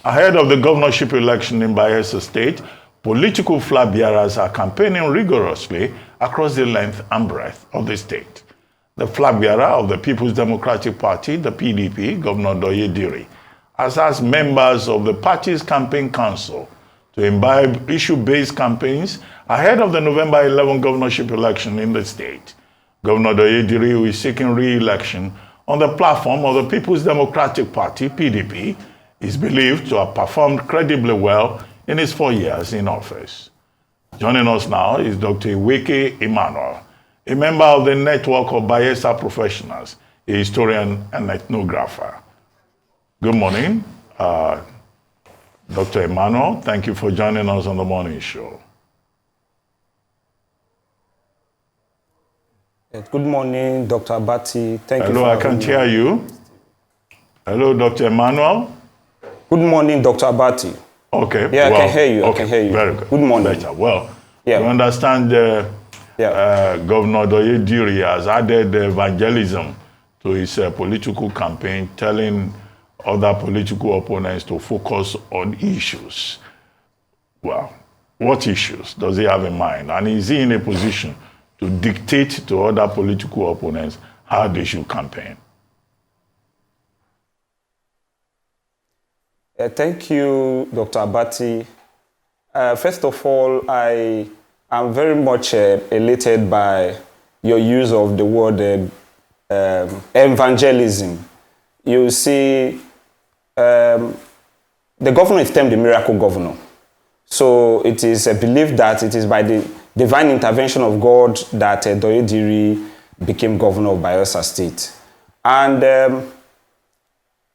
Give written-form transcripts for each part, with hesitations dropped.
Ahead of the governorship election in Bayelsa State, political flag bearers are campaigning rigorously across the length and breadth of the state. The flag bearer of the People's Democratic Party, the PDP, Governor Douye Diri, has asked members of the party's campaign council to imbibe issue-based campaigns ahead of the November 11 governorship election in the state. Governor Douye Diri, who is seeking re-election on the platform of the People's Democratic Party, PDP, is believed to have performed credibly well in his 4 years in office. Joining us now is Dr. Eweke Emmanuel, a member of the network of Bayelsa professionals, a historian and ethnographer. Good morning, Dr. Emmanuel. Thank you for joining us on the morning show. Good morning, Dr. Abati. Thank you. Hello, I can't hear you. Hello, Dr. Emmanuel. Good morning, Dr. Abati. Okay. Yeah, well, I can hear you. Okay, I can hear you. Very good. Good morning. Better. Well, yeah. You understand Governor Douye Diri has added evangelism to his political campaign, telling other political opponents to focus on issues. Well, what issues does he have in mind? And is he in a position to dictate to other political opponents how they should campaign? Thank you, Dr. Abati. First of all, I am very much elated by your use of the word evangelism. You see, the governor is termed the miracle governor. So it is a belief that it is by the divine intervention of God that Douye Diri became governor of Bayelsa State. And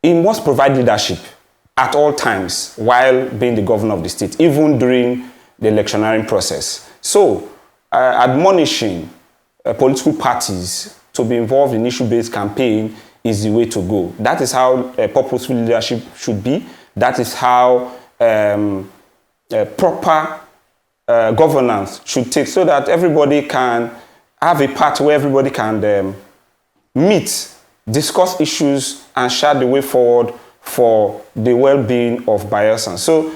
he must provide leadership at all times while being the governor of the state, even during the electioneering process. So, admonishing political parties to be involved in issue-based campaign is the way to go. That is how purposeful leadership should be. That is how proper governance should take, so that everybody can have a path where everybody can meet, discuss issues, and chart the way forward for the well-being of Bayelsa. So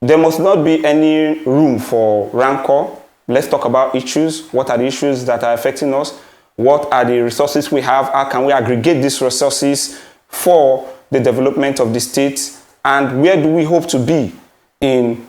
there must not be any room for rancor. Let's talk about issues. What are the issues that are affecting us? What are the resources we have? How can we aggregate these resources for the development of the state? And where do we hope to be in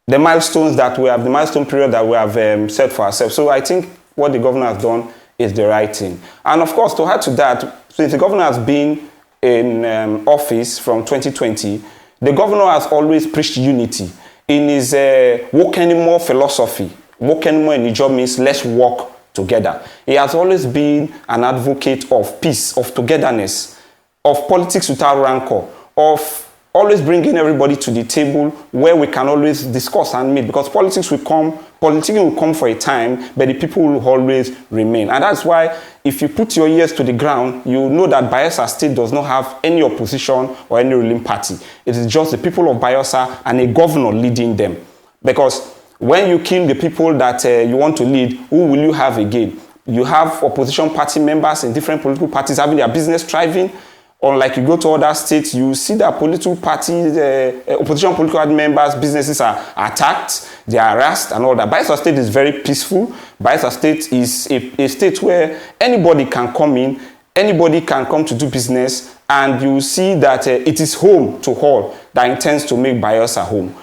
the milestones that we have, the milestone period that we have set for ourselves? So I think what the governor has done is the right thing. And of course, to add to that, since the governor has been in office from 2020, the governor has always preached unity. In his Wokenimo philosophy, Wokenimo in Ijaw means let's work together. He has always been an advocate of peace, of togetherness, of politics without rancor, of always bringing everybody to the table where we can always discuss and meet, because politics will come for a time, but the people will always remain. And that's why if you put your ears to the ground, you know that Bayelsa State does not have any opposition or any ruling party. It is just the people of Bayelsa and a governor leading them. Because when you kill the people that you want to lead, who will you have again? You have opposition party members in different political parties having their business thriving. Unlike you go to other states, you see that political parties, opposition political members' businesses are attacked, they are harassed and all that. Bayelsa State is very peaceful. Bayelsa State is a state where anybody can come in, anybody can come to do business, and you see that it is home to all that intends to make Bayelsa home.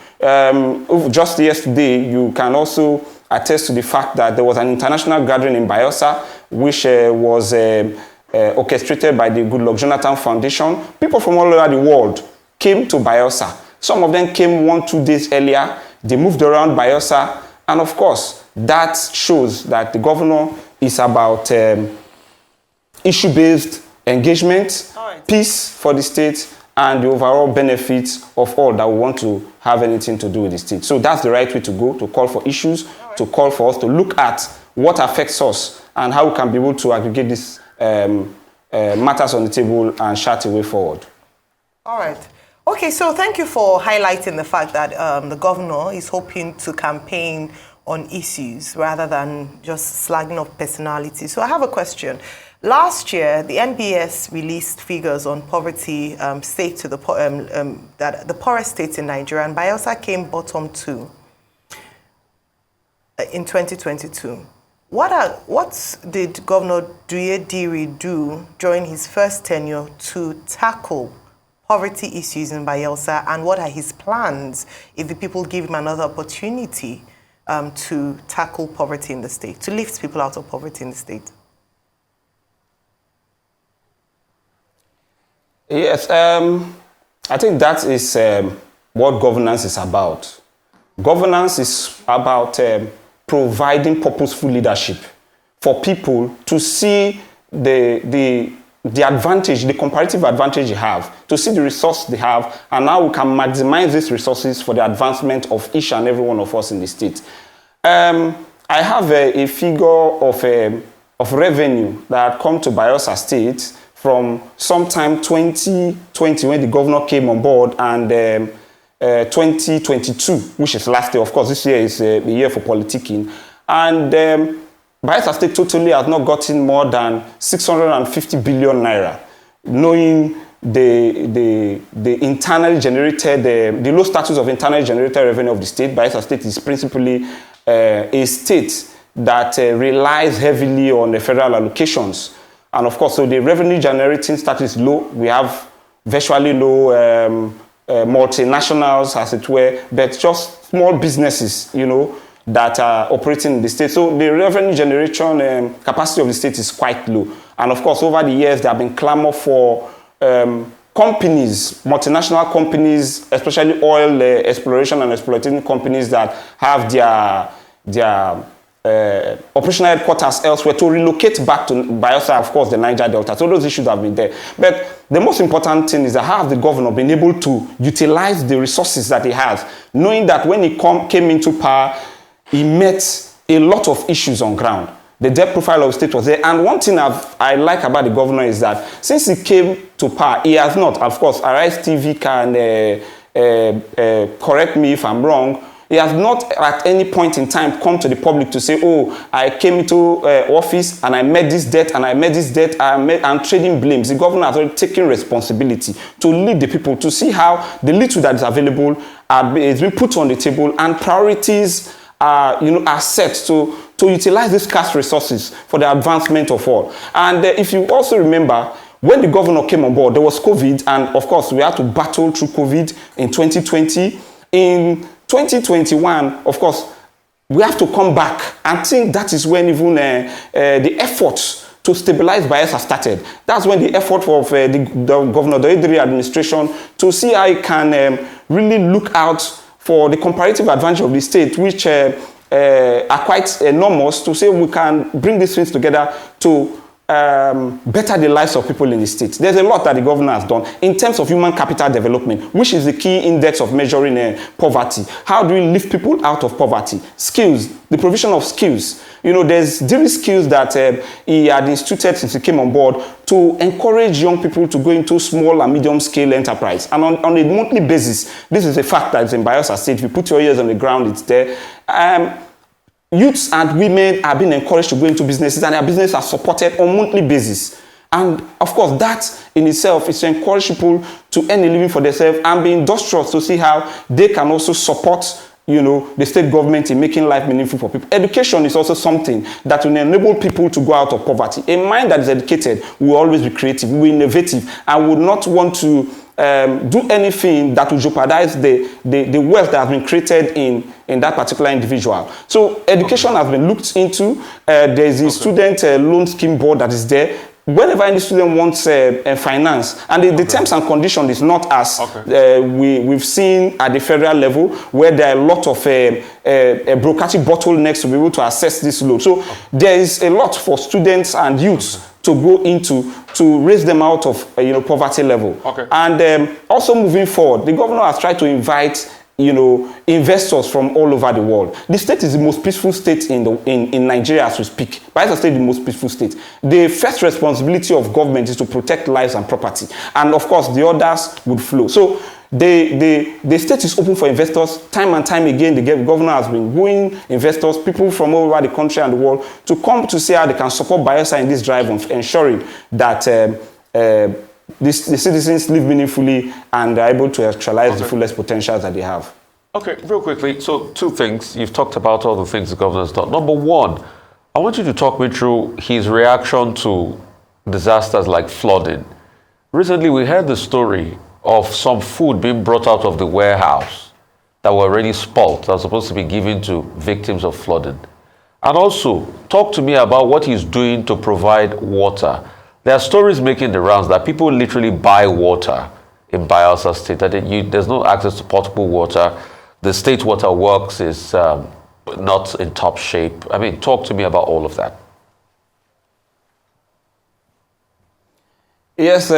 Just yesterday, you can also attest to the fact that there was an international gathering in Bayelsa, which was orchestrated by the Goodluck Jonathan Foundation. People from all over the world came to Bayelsa. Some of them came 1-2 days earlier. They moved around Bayelsa. And of course, that shows that the governor is about issue-based engagement, peace for the state, and the overall benefits of all that we want to have anything to do with the state. So that's the right way to go, to call for issues, to call for us to look at what affects us and how we can be able to aggregate this matters on the table and chart a way forward. All right. Okay, so thank you for highlighting the fact that the governor is hoping to campaign on issues rather than just slagging off personalities. So I have a question. Last year, the NBS released figures on poverty state to that the poorest states in Nigeria, and Bayelsa came bottom 2 in 2022. What did Governor Douye Diri do during his first tenure to tackle poverty issues in Bayelsa, and what are his plans if the people give him another opportunity to tackle poverty in the state, to lift people out of poverty in the state? Yes, I think that is what governance is about. Governance is about providing purposeful leadership for people to see the advantage, the comparative advantage you have, to see the resource they have, and how we can maximize these resources for the advancement of each and every one of us in the state. I have a figure of revenue that come to Bayelsa State from sometime 2020 when the governor came on board, and 2022, which is last year. Of course, this year is a year for politicking. And Bayelsa State totally has not gotten more than 650 billion naira, knowing the internally generated, the low status of internally generated revenue of the state. Bayelsa State is principally a state that relies heavily on the federal allocations. And of course, so the revenue generating status is low. We have virtually no multinationals, as it were, but just small businesses, you know, that are operating in the state. So the revenue generation capacity of the state is quite low. And of course, over the years, there have been clamor for companies, multinational companies, especially oil exploration and exploitation companies that have their operational headquarters elsewhere to relocate back to Bayelsa, of course, the Niger Delta. So those issues have been there. But the most important thing is that how has the governor been able to utilize the resources that he has, knowing that when he came into power, he met a lot of issues on ground. The debt profile of the state was there. And one thing I like about the governor is that since he came to power, he has not, of course, Arise TV can correct me if I'm wrong, he has not at any point in time come to the public to say, oh, I came into office and I met this debt and I met this debt, I'm trading blames. The governor has already taken responsibility to lead the people, to see how the little that is available is being put on the table, and priorities are set to utilize these scarce resources for the advancement of all. And if you also remember, when the governor came on board, there was COVID, and of course, we had to battle through COVID in 2020. In 2021, of course, we have to come back. I think that is when even the efforts to stabilize Bayelsa started. That's when the effort of the Governor Douye Diris administration to see how it can really look out for the comparative advantage of the state, which are quite enormous, to say we can bring these things together to better the lives of people in the state. There's a lot that the governor has done in terms of human capital development, which is the key index of measuring poverty. How do we lift people out of poverty? Skills, the provision of skills. You know, there's Diri skills that he had instituted since he came on board to encourage young people to go into small and medium scale enterprise. And on a monthly basis, this is a fact that is in Bayelsa State. If you put your ears on the ground, it's there. Youths and women are being encouraged to go into businesses, and their businesses are supported on a monthly basis. And of course, that in itself is to encourage people to earn a living for themselves and be industrious, to see how they can also support, you know, the state government in making life meaningful for people. Education is also something that will enable people to go out of poverty. A mind that is educated will always be creative, will be innovative, and will not want to do anything that will jeopardize the wealth that has been created in that particular individual. So education has been looked into. There is a student loan scheme board that is there. Whenever any student wants finance, and the terms and conditions is not as we've seen at the federal level, where there are a lot of bureaucratic bottlenecks to be able to assess this loan. So there is a lot for students and youths to go into to raise them out of poverty level. And also moving forward, the governor has tried to invite investors from all over the world. The state is the most peaceful state in Nigeria as we speak. Bayelsa State is the most peaceful state. The first responsibility of government is to protect lives and property, and of course the others would flow. So the state is open for investors. Time and time again, the governor has been wooing investors, people from all over the country and the world, to come to see how they can support Bayelsa in this drive of ensuring that the citizens live meaningfully and are able to actualize the fullest potentials that they have. Okay, real quickly, so 2 things. You've talked about all the things the governor's done. Number 1, I want you to talk me through his reaction to disasters like flooding. Recently, we heard the story of some food being brought out of the warehouse that were already spoiled, that was supposed to be given to victims of flooding. And also, talk to me about what he's doing to provide water. There are stories making the rounds that people literally buy water in Bayelsa State, that there's no access to potable water. The state water works is not in top shape. I mean, talk to me about all of that. Yes,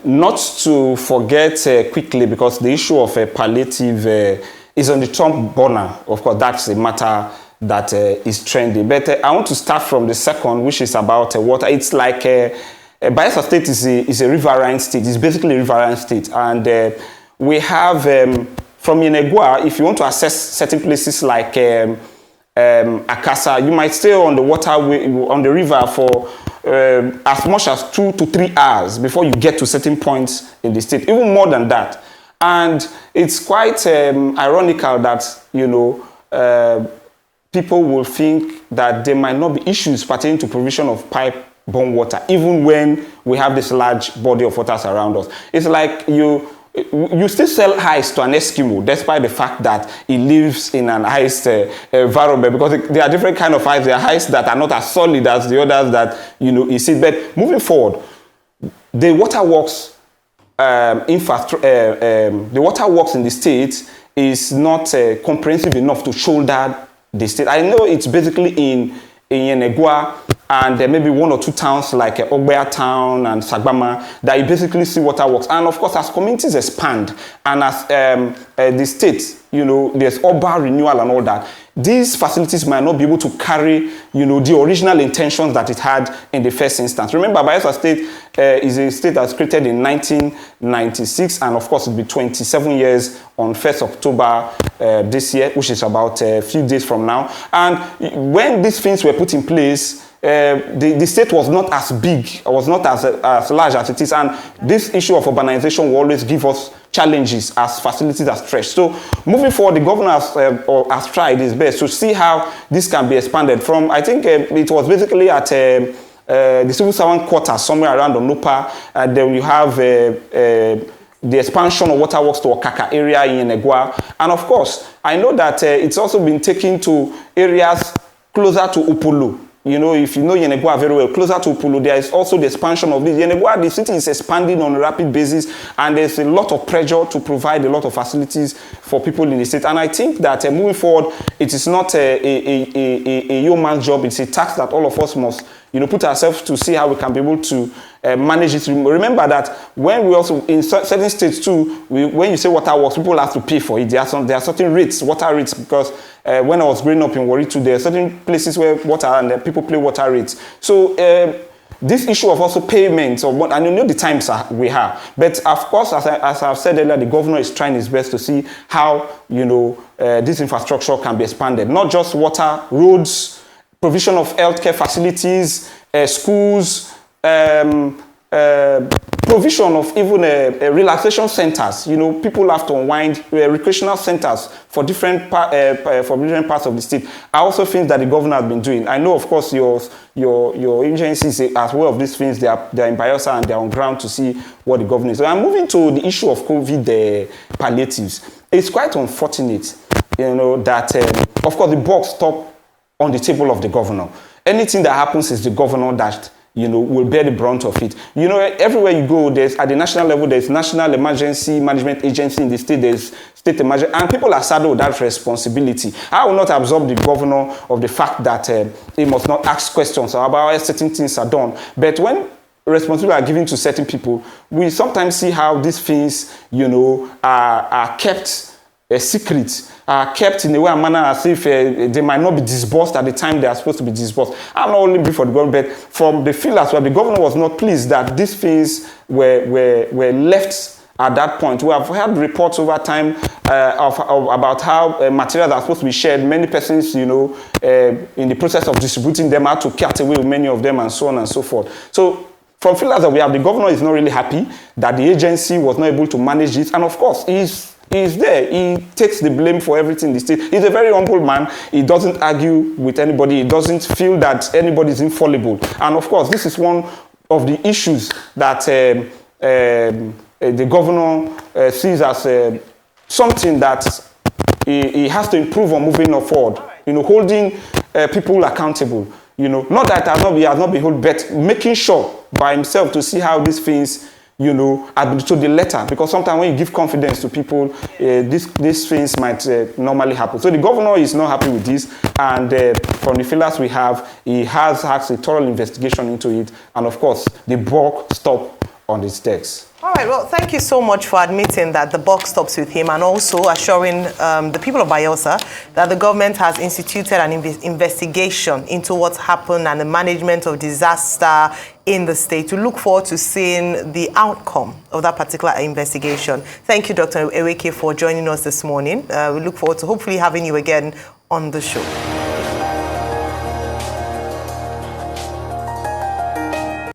not to forget quickly, because the issue of palliative is on the top burner. Of course, that's a matter that is trending. But I want to start from the second, which is about water. It's like Bayelsa State is a riverine state. It's basically a riverine state. And we have, from Yenegua, if you want to access certain places like Akasa, you might stay on the waterway, on the river for as much as 2 to 3 hours before you get to certain points in the state, even more than that. And it's quite ironical that, you know, people will think that there might not be issues pertaining to provision of pipe-borne water, even when we have this large body of waters around us. It's like you still sell ice to an Eskimo, despite the fact that he lives in an ice environment, because there are different kind of ice. There are ice that are not as solid as the others that, you know, you see. But moving forward, the waterworks the waterworks in the state is not comprehensive enough to shoulder the state. I know it's basically in Yenegua and there may be 1 or 2 towns like Ogbea Town and Sagbama that you basically see waterworks. And of course, as communities expand and as the state, you know, there's urban renewal and all that, these facilities might not be able to carry, you know, the original intentions that it had in the first instance. Remember, Bayelsa State is a state that was created in 1996, and of course, it'll be 27 years on 1st October this year, which is about a few days from now. And when these things were put in place, the state was not as big, was not as large as it is, and this issue of urbanization will always give us challenges as facilities are stretched. So moving forward, the governor has tried his best to see how this can be expanded from, I think it was basically at the civil servant quarters somewhere around Onopa, and then you have the expansion of waterworks to Okaka area in Yenegua. And of course, I know that it's also been taken to areas closer to Upulu. You know, if you know Yenegua very well, closer to Upulu, there is also the expansion of this. Yenegua, the city is expanding on a rapid basis, and there's a lot of pressure to provide a lot of facilities for people in the state. And I think that moving forward, it is not a yeoman's job. It's a task that all of us must, you know, put ourselves to see how we can be able to manage it. Remember that when we also, in certain states too, when you say waterworks, people have to pay for it. There are certain rates, water rates, because when I was growing up in Warri too, there are certain places where water and people pay water rates. So this issue of also payments, and you know the times we have. But of course, as I've said earlier, the governor is trying his best to see how, you know, this infrastructure can be expanded. Not just water, roads, provision of healthcare facilities, schools, provision of even relaxation centers. You know, people have to unwind, recreational centers for different parts of the state. I also think that the governor has been doing. I know, of course, your agencies as well of these things. They are in Bayelsa and they are on ground to see what the governor is. So I'm moving to the issue of COVID palliatives. It's quite unfortunate, you know, that of course the buck stops on the table of the governor. Anything that happens is the governor that, you know, will bear the brunt of it. You know, everywhere you go, there's at the national level, there's National Emergency Management Agency in the state, there's state emergency, and people are saddled with that responsibility. I will not absolve the governor of the fact that he must not ask questions about how certain things are done. But when responsibility are given to certain people, we sometimes see how these things, you know, are kept secret, kept in a way and manner as if they might not be disbursed at the time they are supposed to be disbursed. I'm not only for the government, but from the feel as well, the governor was not pleased that these things were left at that point. We have had reports over time about how materials are supposed to be shared. Many persons, in the process of distributing them, had to cut away with many of them and so on and so forth. So from feelers that we have, the governor is not really happy that the agency was not able to manage it. And of course, he's there. He takes the blame for everything in the state. He's a very humble man. He doesn't argue with anybody. He doesn't feel that anybody is infallible. And of course, this is one of the issues that the governor sees as something that he has to improve on moving forward. Holding people accountable. Not that he has not been held, but making sure by himself to see how these things, to the letter. Because sometimes when you give confidence to people, these things might normally happen. So the governor is not happy with this, and from the feelers we have, he has asked a thorough investigation into it, and of course, the buck stopped on his decks. All right, well, thank you so much for admitting that the buck stops with him, and also assuring the people of Bayelsa that the government has instituted an investigation into what's happened and the management of disaster in the state. We look forward to seeing the outcome of that particular investigation. Thank you, Dr. Eweke, for joining us this morning. We look forward to hopefully having you again on the show.